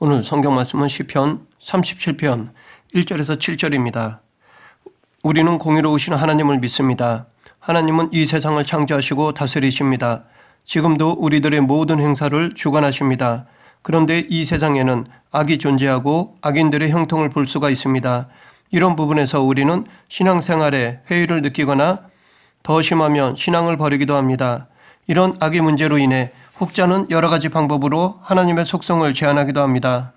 오늘 성경 말씀은 시편 37편 1절에서 7절입니다. 우리는 공의로우신 하나님을 믿습니다. 하나님은 이 세상을 창조하시고 다스리십니다. 지금도 우리들의 모든 행사를 주관하십니다. 그런데 이 세상에는 악이 존재하고 악인들의 형통을 볼 수가 있습니다. 이런 부분에서 우리는 신앙생활에 회의를 느끼거나 더 심하면 신앙을 버리기도 합니다. 이런 악의 문제로 인해 혹자는 여러 가지 방법으로 하나님의 속성을 제한하기도 합니다.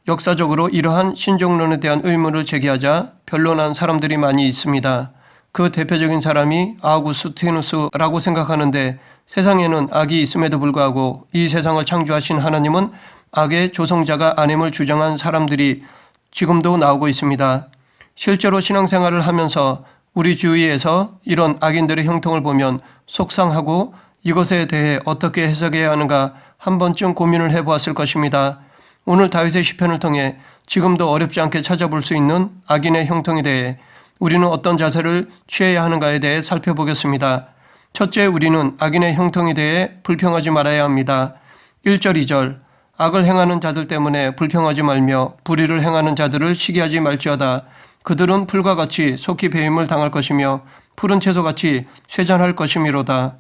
역사적으로 이러한 신종론에 대한 의문을 제기하자 변론한 사람들이 많이 있습니다. 그 대표적인 사람이 아우구스티누스라고 생각하는데, 세상에는 악이 있음에도 불구하고 이 세상을 창조하신 하나님은 악의 조성자가 아님을 주장한 사람들이 지금도 나오고 있습니다. 실제로 신앙생활을 하면서 우리 주위에서 이런 악인들의 형통을 보면 속상하고 이것에 대해 어떻게 해석해야 하는가 한 번쯤 고민을 해보았을 것입니다. 오늘 다윗의 시편을 통해 지금도 어렵지 않게 찾아볼 수 있는 악인의 형통에 대해 우리는 어떤 자세를 취해야 하는가에 대해 살펴보겠습니다. 첫째, 우리는 악인의 형통에 대해 불평하지 말아야 합니다. 1절, 2절 악을 행하는 자들 때문에 불평하지 말며 불의를 행하는 자들을 시기하지 말지어다. 그들은 풀과 같이 속히 배임을 당할 것이며 푸른 채소같이 쇠잔할 것이미로다.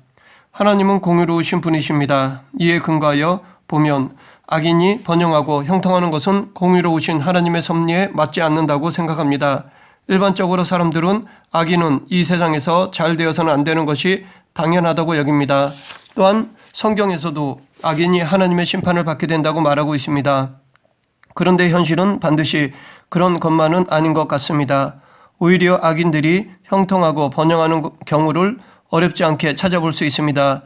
하나님은 공의로우신 분이십니다. 이에 근거하여 보면 악인이 번영하고 형통하는 것은 공의로우신 하나님의 섭리에 맞지 않는다고 생각합니다. 일반적으로 사람들은 악인은 이 세상에서 잘 되어서는 안 되는 것이 당연하다고 여깁니다. 또한 성경에서도 악인이 하나님의 심판을 받게 된다고 말하고 있습니다. 그런데 현실은 반드시 그런 것만은 아닌 것 같습니다. 오히려 악인들이 형통하고 번영하는 경우를 어렵지 않게 찾아볼 수 있습니다.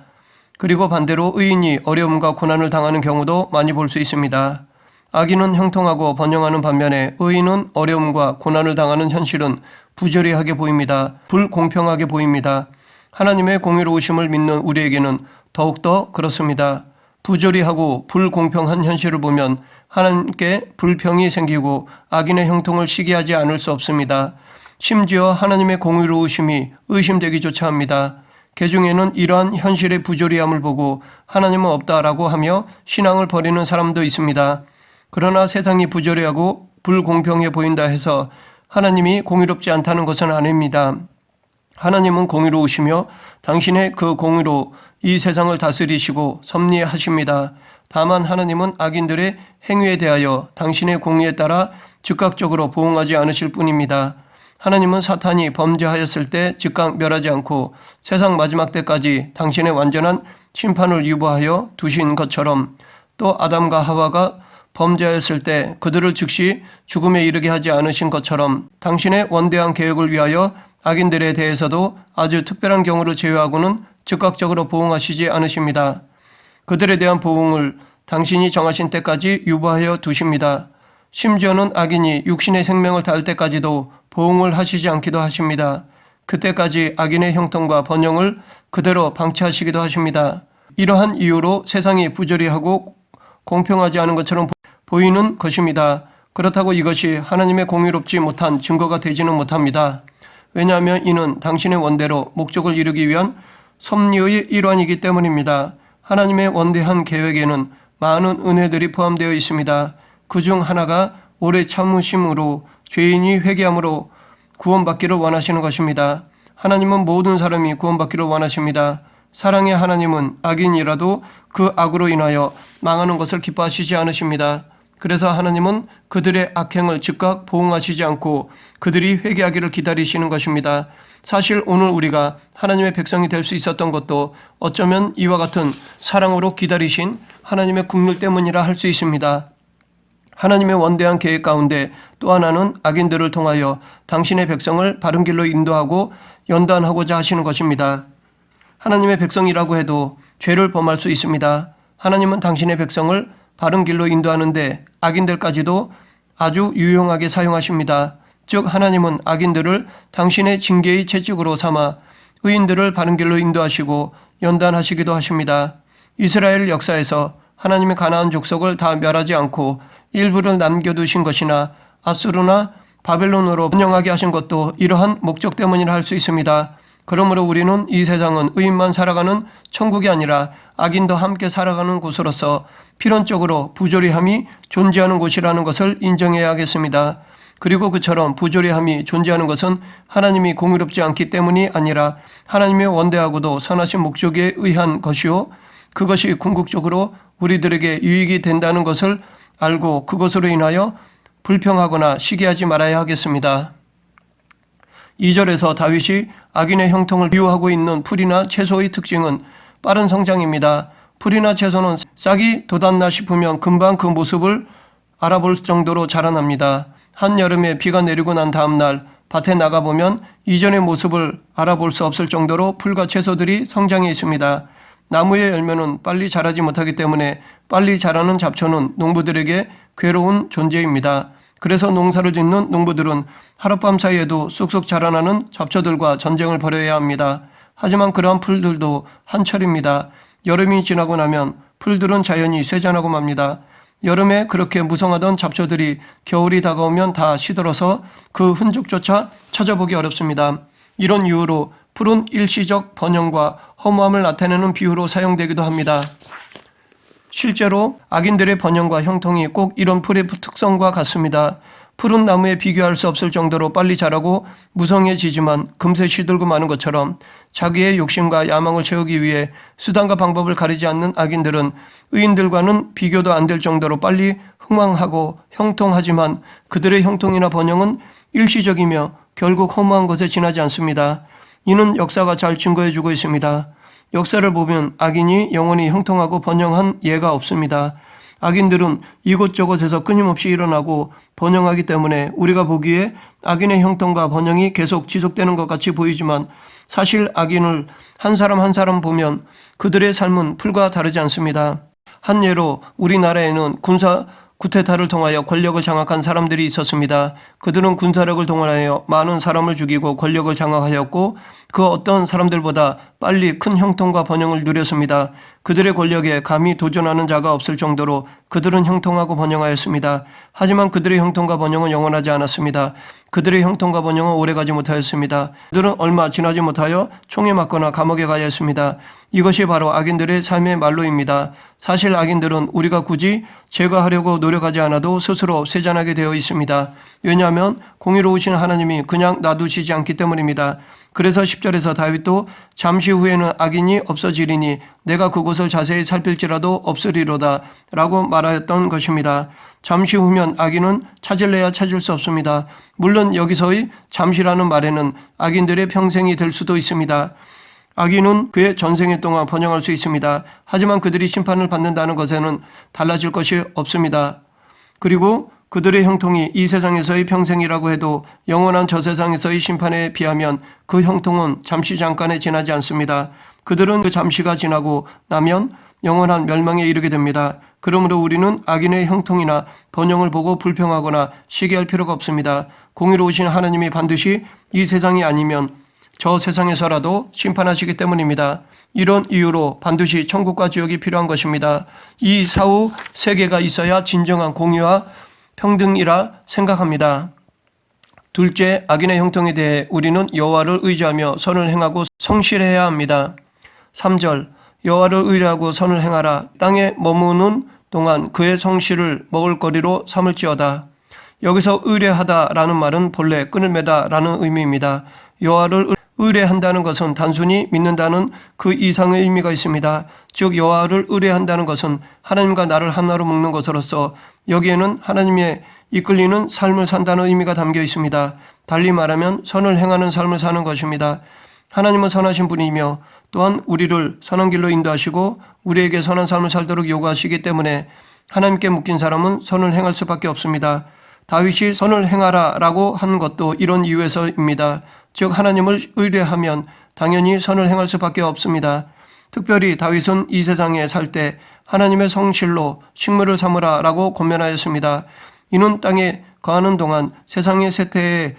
그리고 반대로 의인이 어려움과 고난을 당하는 경우도 많이 볼 수 있습니다. 악인은 형통하고 번영하는 반면에 의인은 어려움과 고난을 당하는 현실은 부조리하게 보입니다. 불공평하게 보입니다. 하나님의 공의로우심을 믿는 우리에게는 더욱더 그렇습니다. 부조리하고 불공평한 현실을 보면 하나님께 불평이 생기고 악인의 형통을 시기하지 않을 수 없습니다. 심지어 하나님의 공의로우심이 의심되기조차 합니다. 개중에는 이러한 현실의 부조리함을 보고 하나님은 없다라고 하며 신앙을 버리는 사람도 있습니다. 그러나 세상이 부조리하고 불공평해 보인다 해서 하나님이 공의롭지 않다는 것은 아닙니다. 하나님은 공의로우시며 당신의 그 공의로 이 세상을 다스리시고 섭리하십니다. 다만 하나님은 악인들의 행위에 대하여 당신의 공의에 따라 즉각적으로 보응하지 않으실 뿐입니다. 하나님은 사탄이 범죄하였을 때 즉각 멸하지 않고 세상 마지막 때까지 당신의 완전한 심판을 유보하여 두신 것처럼, 또 아담과 하와가 범죄하였을 때 그들을 즉시 죽음에 이르게 하지 않으신 것처럼 당신의 원대한 계획을 위하여 악인들에 대해서도 아주 특별한 경우를 제외하고는 즉각적으로 보응하시지 않으십니다. 그들에 대한 보응을 당신이 정하신 때까지 유보하여 두십니다. 심지어는 악인이 육신의 생명을 다할 때까지도 보응을 하시지 않기도 하십니다. 그때까지 악인의 형통과 번영을 그대로 방치하시기도 하십니다. 이러한 이유로 세상이 부조리하고 공평하지 않은 것처럼 보이는 것입니다. 그렇다고 이것이 하나님의 공의롭지 못한 증거가 되지는 못합니다. 왜냐하면 이는 당신의 원대로 목적을 이루기 위한 섭리의 일환이기 때문입니다. 하나님의 원대한 계획에는 많은 은혜들이 포함되어 있습니다. 그중 하나가 오래 참으심으로 죄인이 회개함으로 구원받기를 원하시는 것입니다. 하나님은 모든 사람이 구원받기를 원하십니다. 사랑의 하나님은 악인이라도 그 악으로 인하여 망하는 것을 기뻐하시지 않으십니다. 그래서 하나님은 그들의 악행을 즉각 보응하시지 않고 그들이 회개하기를 기다리시는 것입니다. 사실 오늘 우리가 하나님의 백성이 될 수 있었던 것도 어쩌면 이와 같은 사랑으로 기다리신 하나님의 긍휼 때문이라 할 수 있습니다. 하나님의 원대한 계획 가운데 또 하나는 악인들을 통하여 당신의 백성을 바른 길로 인도하고 연단하고자 하시는 것입니다. 하나님의 백성이라고 해도 죄를 범할 수 있습니다. 하나님은 당신의 백성을 바른 길로 인도하는데 악인들까지도 아주 유용하게 사용하십니다. 즉 하나님은 악인들을 당신의 징계의 채찍으로 삼아 의인들을 바른 길로 인도하시고 연단하시기도 하십니다. 이스라엘 역사에서 하나님의 가나안 족속을 다 멸하지 않고 일부를 남겨두신 것이나 아수르나 바벨론으로 번영하게 하신 것도 이러한 목적 때문이라 할 수 있습니다. 그러므로 우리는 이 세상은 의인만 살아가는 천국이 아니라 악인도 함께 살아가는 곳으로서 필연적으로 부조리함이 존재하는 곳이라는 것을 인정해야 하겠습니다. 그리고 그처럼 부조리함이 존재하는 것은 하나님이 공의롭지 않기 때문이 아니라 하나님의 원대하고도 선하신 목적에 의한 것이요, 그것이 궁극적으로 우리들에게 유익이 된다는 것을 알고 그것으로 인하여 불평하거나 시기하지 말아야 하겠습니다. 2절에서 다윗이 악인의 형통을 비유하고 있는 풀이나 채소의 특징은 빠른 성장입니다. 풀이나 채소는 싹이 돋았나 싶으면 금방 그 모습을 알아볼 정도로 자라납니다. 한여름에 비가 내리고 난 다음 날 밭에 나가보면 이전의 모습을 알아볼 수 없을 정도로 풀과 채소들이 성장해 있습니다. 나무의 열매는 빨리 자라지 못하기 때문에 빨리 자라는 잡초는 농부들에게 괴로운 존재입니다. 그래서 농사를 짓는 농부들은 하룻밤 사이에도 쑥쑥 자라나는 잡초들과 전쟁을 벌여야 합니다. 하지만 그러한 풀들도 한철입니다. 여름이 지나고 나면 풀들은 자연히 쇠잔하고 맙니다. 여름에 그렇게 무성하던 잡초들이 겨울이 다가오면 다 시들어서 그 흔적조차 찾아보기 어렵습니다. 이런 이유로 풀은 일시적 번영과 허무함을 나타내는 비유로 사용되기도 합니다. 실제로 악인들의 번영과 형통이 꼭 이런 풀의 특성과 같습니다. 푸른 나무에 비교할 수 없을 정도로 빨리 자라고 무성해지지만 금세 시들고 마는 것처럼 자기의 욕심과 야망을 채우기 위해 수단과 방법을 가리지 않는 악인들은 의인들과는 비교도 안 될 정도로 빨리 흥왕하고 형통하지만 그들의 형통이나 번영은 일시적이며 결국 허무한 것에 지나지 않습니다. 이는 역사가 잘 증거해주고 있습니다. 역사를 보면 악인이 영원히 형통하고 번영한 예가 없습니다. 악인들은 이곳저곳에서 끊임없이 일어나고 번영하기 때문에 우리가 보기에 악인의 형통과 번영이 계속 지속되는 것 같이 보이지만 사실 악인을 한 사람 한 사람 보면 그들의 삶은 풀과 다르지 않습니다. 한 예로 우리나라에는 군사 쿠데타를 통하여 권력을 장악한 사람들이 있었습니다. 그들은 군사력을 동원하여 많은 사람을 죽이고 권력을 장악하였고 그 어떤 사람들보다 빨리 큰 형통과 번영을 누렸습니다. 그들의 권력에 감히 도전하는 자가 없을 정도로 그들은 형통하고 번영하였습니다. 하지만 그들의 형통과 번영은 영원하지 않았습니다. 그들의 형통과 번영은 오래가지 못하였습니다. 그들은 얼마 지나지 못하여 총에 맞거나 감옥에 가야 했습니다. 이것이 바로 악인들의 삶의 말로입니다. 사실 악인들은 우리가 굳이 제거하려고 노력하지 않아도 스스로 쇠잔하게 되어 있습니다. 왜냐하면 공의로우신 하나님이 그냥 놔두시지 않기 때문입니다. 그래서 10절에서 다윗도 잠시 후에는 악인이 없어지리니 내가 그곳을 자세히 살필지라도 없으리로다 라고 말하였던 것입니다. 잠시 후면 악인은 찾을래야 찾을 수 없습니다. 물론 여기서의 잠시라는 말에는 악인들의 평생이 될 수도 있습니다. 악인은 그의 전생에 동안 번영할 수 있습니다. 하지만 그들이 심판을 받는다는 것에는 달라질 것이 없습니다. 그리고 그들의 형통이 이 세상에서의 평생이라고 해도 영원한 저 세상에서의 심판에 비하면 그 형통은 잠시 잠깐에 지나지 않습니다. 그들은 그 잠시가 지나고 나면 영원한 멸망에 이르게 됩니다. 그러므로 우리는 악인의 형통이나 번영을 보고 불평하거나 시기할 필요가 없습니다. 공의로우신 하나님이 반드시 이 세상이 아니면 저 세상에서라도 심판하시기 때문입니다. 이런 이유로 반드시 천국과 지옥이 필요한 것입니다. 이 사후 세계가 있어야 진정한 공의와 평등이라 생각합니다. 둘째, 악인의 형통에 대해 우리는 여호와를 의지하며 선을 행하고 성실해야 합니다. 3절, 여호와를 의뢰하고 선을 행하라. 땅에 머무는 동안 그의 성실을 먹을거리로 삼을지어다. 여기서 의뢰하다라는 말은 본래 끈을 매다라는 의미입니다. 여호와를 의뢰한다는 것은 단순히 믿는다는 그 이상의 의미가 있습니다. 즉 여호와를 의뢰한다는 것은 하나님과 나를 하나로 묶는 것으로서 여기에는 하나님의 이끌리는 삶을 산다는 의미가 담겨 있습니다. 달리 말하면 선을 행하는 삶을 사는 것입니다. 하나님은 선하신 분이며 또한 우리를 선한 길로 인도하시고 우리에게 선한 삶을 살도록 요구하시기 때문에 하나님께 묶인 사람은 선을 행할 수밖에 없습니다. 다윗이 선을 행하라 라고 한 것도 이런 이유에서입니다. 즉 하나님을 의뢰하면 당연히 선을 행할 수밖에 없습니다. 특별히 다윗은 이 세상에 살 때 하나님의 성실로 식물을 삼으라 라고 권면하였습니다. 이는 땅에 거하는 동안 세상의 세태에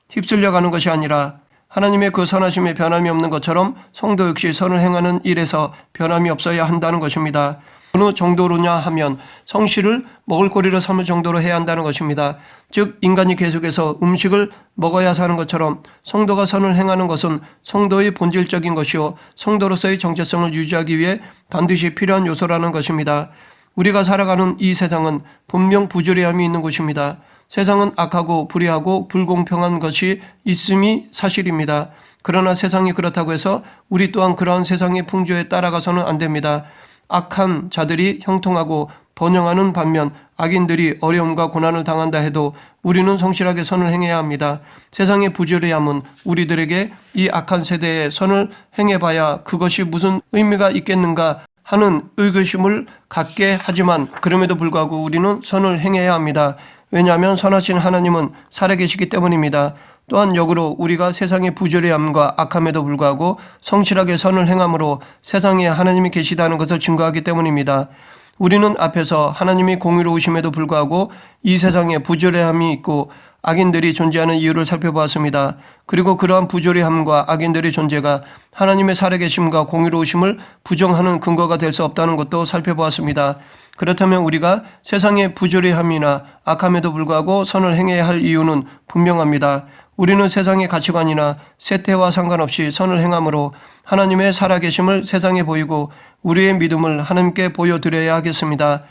휩쓸려가는 것이 아니라 하나님의 그 선하심에 변함이 없는 것처럼 성도 역시 선을 행하는 일에서 변함이 없어야 한다는 것입니다. 어느 정도로냐 하면 성실을 먹을거리로 삼을 정도로 해야 한다는 것입니다. 즉 인간이 계속해서 음식을 먹어야 사는 것처럼 성도가 선을 행하는 것은 성도의 본질적인 것이요 성도로서의 정체성을 유지하기 위해 반드시 필요한 요소라는 것입니다. 우리가 살아가는 이 세상은 분명 부조리함이 있는 곳입니다. 세상은 악하고 불의하고 불공평한 것이 있음이 사실입니다. 그러나 세상이 그렇다고 해서 우리 또한 그러한 세상의 풍조에 따라가서는 안 됩니다. 악한 자들이 형통하고 번영하는 반면 악인들이 어려움과 고난을 당한다 해도 우리는 성실하게 선을 행해야 합니다. 세상의 부조리함은 우리들에게 이 악한 세대에 선을 행해봐야 그것이 무슨 의미가 있겠는가 하는 의구심을 갖게 하지만 그럼에도 불구하고 우리는 선을 행해야 합니다. 왜냐하면 선하신 하나님은 살아계시기 때문입니다. 또한 역으로 우리가 세상의 부조리함과 악함에도 불구하고 성실하게 선을 행함으로 세상에 하나님이 계시다는 것을 증거하기 때문입니다. 우리는 앞에서 하나님이 공의로우심에도 불구하고 이 세상에 부조리함이 있고 악인들이 존재하는 이유를 살펴보았습니다. 그리고 그러한 부조리함과 악인들의 존재가 하나님의 살아계심과 공의로우심을 부정하는 근거가 될 수 없다는 것도 살펴보았습니다. 그렇다면 우리가 세상의 부조리함이나 악함에도 불구하고 선을 행해야 할 이유는 분명합니다. 우리는 세상의 가치관이나 세태와 상관없이 선을 행함으로 하나님의 살아계심을 세상에 보이고 우리의 믿음을 하나님께 보여드려야 하겠습니다.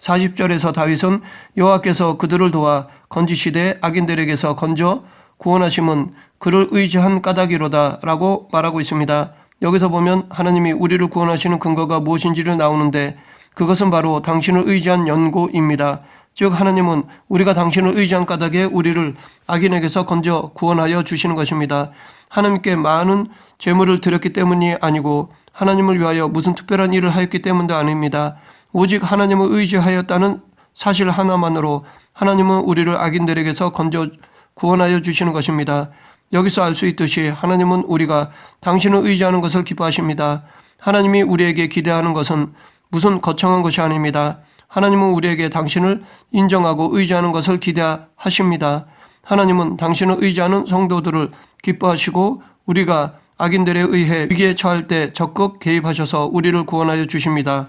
40절에서 다윗은 여호와께서 그들을 도와 건지시되 악인들에게서 건져 구원하심은 그를 의지한 까닭이로다 라고 말하고 있습니다. 여기서 보면 하나님이 우리를 구원하시는 근거가 무엇인지를 나오는데 그것은 바로 당신을 의지한 연고입니다. 즉 하나님은 우리가 당신을 의지한 까닭에 우리를 악인에게서 건져 구원하여 주시는 것입니다. 하나님께 많은 재물을 드렸기 때문이 아니고 하나님을 위하여 무슨 특별한 일을 하였기 때문도 아닙니다. 오직 하나님을 의지하였다는 사실 하나만으로 하나님은 우리를 악인들에게서 건져 구원하여 주시는 것입니다. 여기서 알 수 있듯이 하나님은 우리가 당신을 의지하는 것을 기뻐하십니다. 하나님이 우리에게 기대하는 것은 무슨 거창한 것이 아닙니다. 하나님은 우리에게 당신을 인정하고 의지하는 것을 기대하십니다. 하나님은 당신을 의지하는 성도들을 기뻐하시고 우리가 악인들에 의해 위기에 처할 때 적극 개입하셔서 우리를 구원하여 주십니다.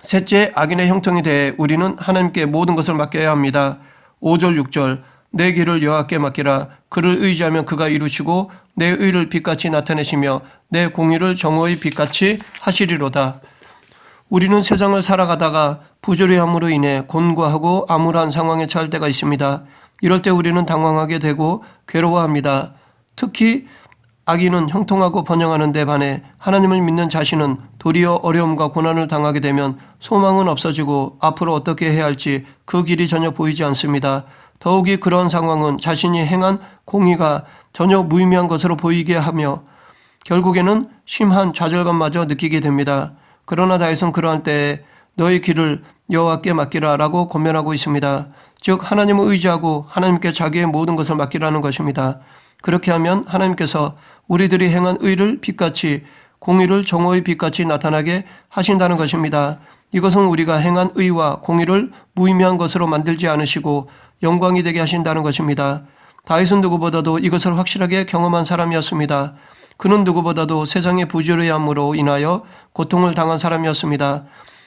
셋째, 악인의 형통에 대해 우리는 하나님께 모든 것을 맡겨야 합니다. 5절 6절 내 길을 여호와께 맡기라. 그를 의지하면 그가 이루시고 내 의를 빛같이 나타내시며 내 공의를 정오의 빛같이 하시리로다. 우리는 세상을 살아가다가 부조리함으로 인해 곤고하고 암울한 상황에 처할 때가 있습니다. 이럴 때 우리는 당황하게 되고 괴로워합니다. 특히 악인은 형통하고 번영하는 데 반해 하나님을 믿는 자신은 도리어 어려움과 고난을 당하게 되면 소망은 없어지고 앞으로 어떻게 해야 할지 그 길이 전혀 보이지 않습니다. 더욱이 그런 상황은 자신이 행한 공의가 전혀 무의미한 것으로 보이게 하며 결국에는 심한 좌절감마저 느끼게 됩니다. 그러나 다윗은 그러한 때에 너의 길을 여호와께 맡기라 라고 권면하고 있습니다. 즉 하나님을 의지하고 하나님께 자기의 모든 것을 맡기라는 것입니다. 그렇게 하면 하나님께서 우리들이 행한 의를 빛같이 공의를 정오의 빛같이 나타나게 하신다는 것입니다. 이것은 우리가 행한 의와 공의를 무의미한 것으로 만들지 않으시고 영광이 되게 하신다는 것입니다. 다윗은 누구보다도 이것을 확실하게 경험한 사람이었습니다. 그는 누구보다도 세상의 부조리함으로 인하여 고통을 당한 사람이었습니다.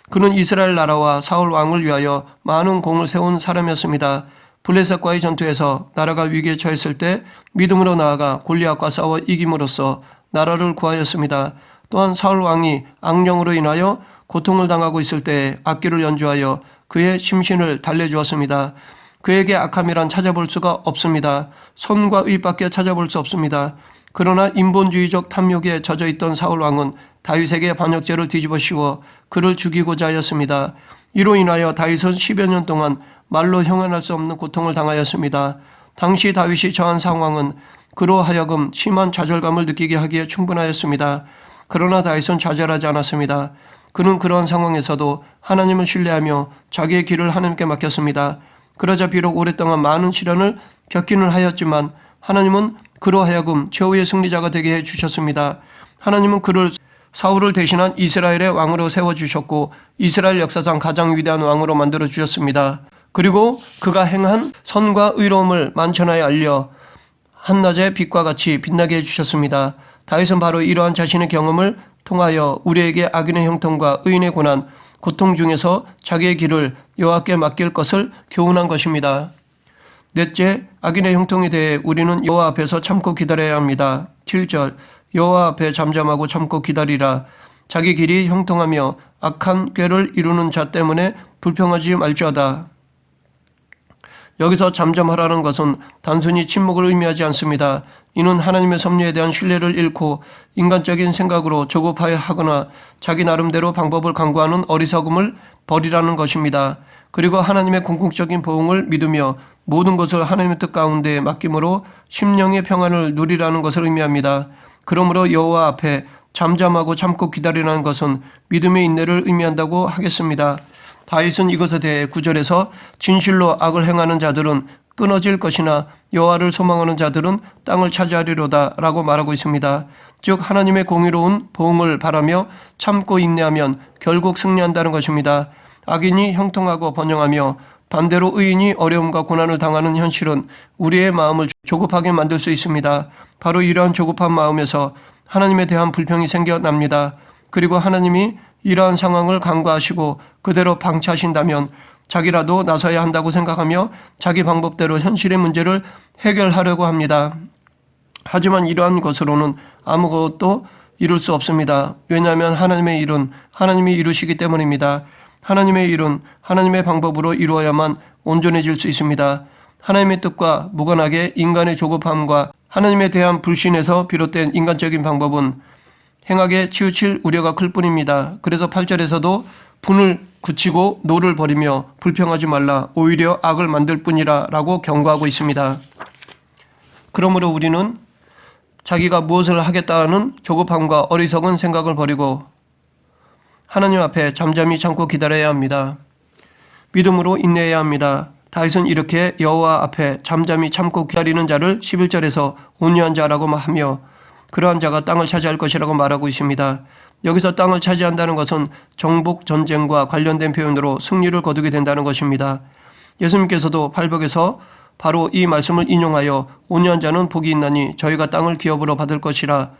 그는 이스라엘 나라와 사울 왕을 위하여 많은 공을 세운 사람이었습니다. 블레셋과의 전투에서 나라가 위기에 처했을 때 믿음으로 나아가 골리앗과 싸워 이김으로써 나라를 구하였습니다. 또한 사울 왕이 악령으로 인하여 고통을 당하고 있을 때 악기를 연주하여 그의 심신을 달래주었습니다. 그에게 악함이란 찾아볼 수가 없습니다. 선과 의밖에 찾아볼 수 없습니다. 그러나 인본주의적 탐욕에 젖어있던 사울 왕은 다윗에게 반역죄를 뒤집어 씌워 그를 죽이고자 하였습니다. 이로 인하여 다윗은 10여 년 동안 말로 형언할 수 없는 고통을 당하였습니다. 당시 다윗이 처한 상황은 그로 하여금 심한 좌절감을 느끼게 하기에 충분하였습니다. 그러나 다윗은 좌절하지 않았습니다. 그는 그러한 상황에서도 하나님을 신뢰하며 자기의 길을 하나님께 맡겼습니다. 그러자 비록 오랫동안 많은 시련을 겪기는 하였지만 하나님은 그로 하여금 최후의 승리자가 되게 해주셨습니다. 하나님은 그를 사울을 대신한 이스라엘의 왕으로 세워주셨고 이스라엘 역사상 가장 위대한 왕으로 만들어주셨습니다. 그리고 그가 행한 선과 의로움을 만천하에 알려 한낮의 빛과 같이 빛나게 해주셨습니다. 다윗은 바로 이러한 자신의 경험을 통하여 우리에게 악인의 형통과 의인의 고난, 고통 중에서 자기의 길을 여호와께 맡길 것을 교훈한 것입니다. 넷째, 악인의 형통에 대해 우리는 여호와 앞에서 참고 기다려야 합니다. 7절, 여호와 앞에 잠잠하고 참고 기다리라. 자기 길이 형통하며 악한 꾀를 이루는 자 때문에 불평하지 말지어다. 여기서 잠잠하라는 것은 단순히 침묵을 의미하지 않습니다. 이는 하나님의 섭리에 대한 신뢰를 잃고 인간적인 생각으로 조급하여 하거나 자기 나름대로 방법을 강구하는 어리석음을 버리라는 것입니다. 그리고 하나님의 궁극적인 보응을 믿으며 모든 것을 하나님의 뜻 가운데 맡김으로 심령의 평안을 누리라는 것을 의미합니다. 그러므로 여호와 앞에 잠잠하고 참고 기다리라는 것은 믿음의 인내를 의미한다고 하겠습니다. 다윗은 이것에 대해 9절에서 진실로 악을 행하는 자들은 끊어질 것이나 여호와를 소망하는 자들은 땅을 차지하리로다 라고 말하고 있습니다. 즉 하나님의 공의로운 보응을 바라며 참고 인내하면 결국 승리한다는 것입니다. 악인이 형통하고 번영하며 반대로 의인이 어려움과 고난을 당하는 현실은 우리의 마음을 조급하게 만들 수 있습니다. 바로 이러한 조급한 마음에서 하나님에 대한 불평이 생겨납니다. 그리고 하나님이 이러한 상황을 간과하시고 그대로 방치하신다면 자기라도 나서야 한다고 생각하며 자기 방법대로 현실의 문제를 해결하려고 합니다. 하지만 이러한 것으로는 아무것도 이룰 수 없습니다. 왜냐하면 하나님의 일은 하나님이 이루시기 때문입니다. 하나님의 일은 하나님의 방법으로 이루어야만 온전해질 수 있습니다. 하나님의 뜻과 무관하게 인간의 조급함과 하나님에 대한 불신에서 비롯된 인간적인 방법은 행하게 치우칠 우려가 클 뿐입니다. 그래서 8절에서도 분을 굳히고 노를 버리며 불평하지 말라 오히려 악을 만들 뿐이라 라고 경고하고 있습니다. 그러므로 우리는 자기가 무엇을 하겠다는 조급함과 어리석은 생각을 버리고 하나님 앞에 잠잠히 참고 기다려야 합니다. 믿음으로 인내해야 합니다. 다윗은 이렇게 여호와 앞에 잠잠히 참고 기다리는 자를 11절에서 온유한 자라고 하며 그러한 자가 땅을 차지할 것이라고 말하고 있습니다. 여기서 땅을 차지한다는 것은 정복 전쟁과 관련된 표현으로 승리를 거두게 된다는 것입니다. 예수님께서도 팔복에서 바로 이 말씀을 인용하여 온유한 자는 복이 있나니 저희가 땅을 기업으로 받을 것이라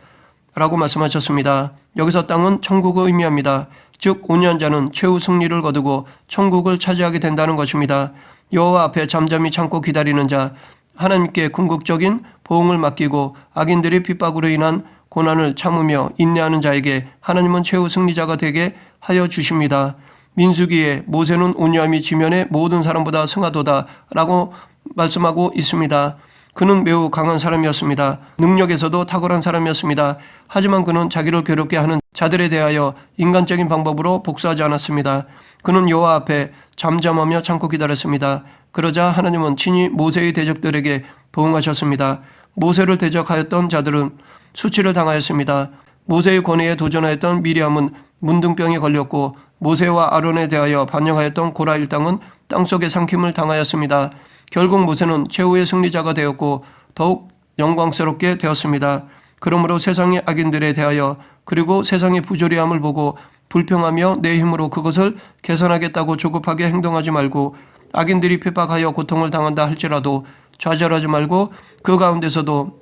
라고 말씀하셨습니다. 여기서 땅은 천국을 의미합니다. 즉 온유한 자는 최후 승리를 거두고 천국을 차지하게 된다는 것입니다. 여호와 앞에 잠잠히 참고 기다리는 자, 하나님께 궁극적인 보응을 맡기고 악인들의 핍박으로 인한 고난을 참으며 인내하는 자에게 하나님은 최후 승리자가 되게 하여 주십니다. 민수기에 모세는 온유함이 지면의 모든 사람보다 승하도다 라고 말씀하고 있습니다. 그는 매우 강한 사람이었습니다. 능력에서도 탁월한 사람이었습니다. 하지만 그는 자기를 괴롭게 하는 자들에 대하여 인간적인 방법으로 복수하지 않았습니다. 그는 여호와 앞에 잠잠하며 참고 기다렸습니다. 그러자 하나님은 친히 모세의 대적들에게 보응하셨습니다. 모세를 대적하였던 자들은 수치를 당하였습니다. 모세의 권위에 도전하였던 미리암은 문둥병에 걸렸고 모세와 아론에 대하여 반영하였던 고라 일당은 땅속에 삼킴을 당하였습니다. 결국 모세는 최후의 승리자가 되었고 더욱 영광스럽게 되었습니다. 그러므로 세상의 악인들에 대하여 그리고 세상의 부조리함을 보고 불평하며 내 힘으로 그것을 개선하겠다고 조급하게 행동하지 말고 악인들이 핍박하여 고통을 당한다 할지라도 좌절하지 말고 그 가운데서도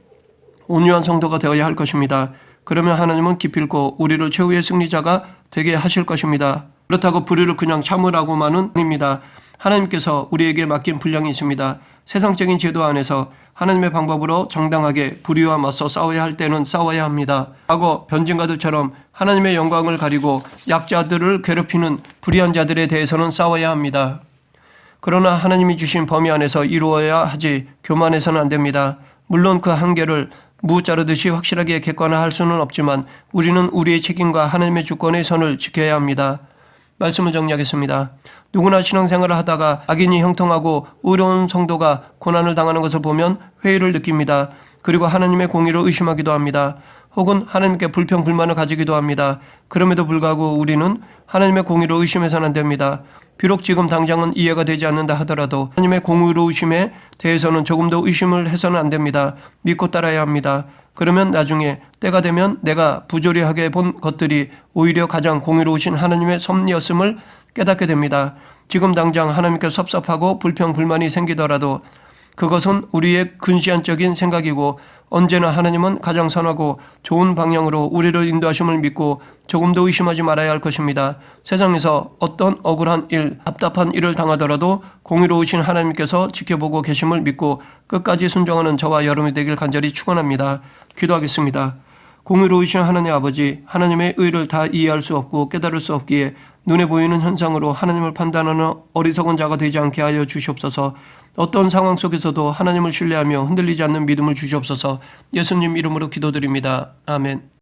온유한 성도가 되어야 할 것입니다. 그러면 하나님은 기필코 우리를 최후의 승리자가 되게 하실 것입니다. 그렇다고 불의를 그냥 참으라고만은 아닙니다. 하나님께서 우리에게 맡긴 분량이 있습니다. 세상적인 제도 안에서 하나님의 방법으로 정당하게 불의와 맞서 싸워야 할 때는 싸워야 합니다. 과거 변증가들처럼 하나님의 영광을 가리고 약자들을 괴롭히는 불의한 자들에 대해서는 싸워야 합니다. 그러나 하나님이 주신 범위 안에서 이루어야 하지 교만해서는 안 됩니다. 물론 그 한계를 무 자르듯이 확실하게 객관화할 수는 없지만 우리는 우리의 책임과 하나님의 주권의 선을 지켜야 합니다. 말씀을 정리하겠습니다. 누구나 신앙생활을 하다가 악인이 형통하고 의로운 성도가 고난을 당하는 것을 보면 회의를 느낍니다. 그리고 하나님의 공의를 의심하기도 합니다. 혹은 하나님께 불평, 불만을 가지기도 합니다. 그럼에도 불구하고 우리는 하나님의 공의를 의심해서는 안 됩니다. 비록 지금 당장은 이해가 되지 않는다 하더라도 하나님의 공의로우심에 대해서는 조금 더 의심을 해서는 안 됩니다. 믿고 따라야 합니다. 그러면 나중에 때가 되면 내가 부조리하게 본 것들이 오히려 가장 공의로우신 하나님의 섭리였음을 깨닫게 됩니다. 지금 당장 하나님께 섭섭하고 불평, 불만이 생기더라도 그것은 우리의 근시안적인 생각이고 언제나 하나님은 가장 선하고 좋은 방향으로 우리를 인도하심을 믿고 조금도 의심하지 말아야 할 것입니다. 세상에서 어떤 억울한 일, 답답한 일을 당하더라도 공의로우신 하나님께서 지켜보고 계심을 믿고 끝까지 순종하는 저와 여러분이 되길 간절히 축원합니다. 기도하겠습니다. 공의로우신 하나님 아버지, 하나님의 의를 다 이해할 수 없고 깨달을 수 없기에 눈에 보이는 현상으로 하나님을 판단하는 어리석은 자가 되지 않게 하여 주시옵소서. 어떤 상황 속에서도 하나님을 신뢰하며 흔들리지 않는 믿음을 주시옵소서. 예수님 이름으로 기도드립니다. 아멘.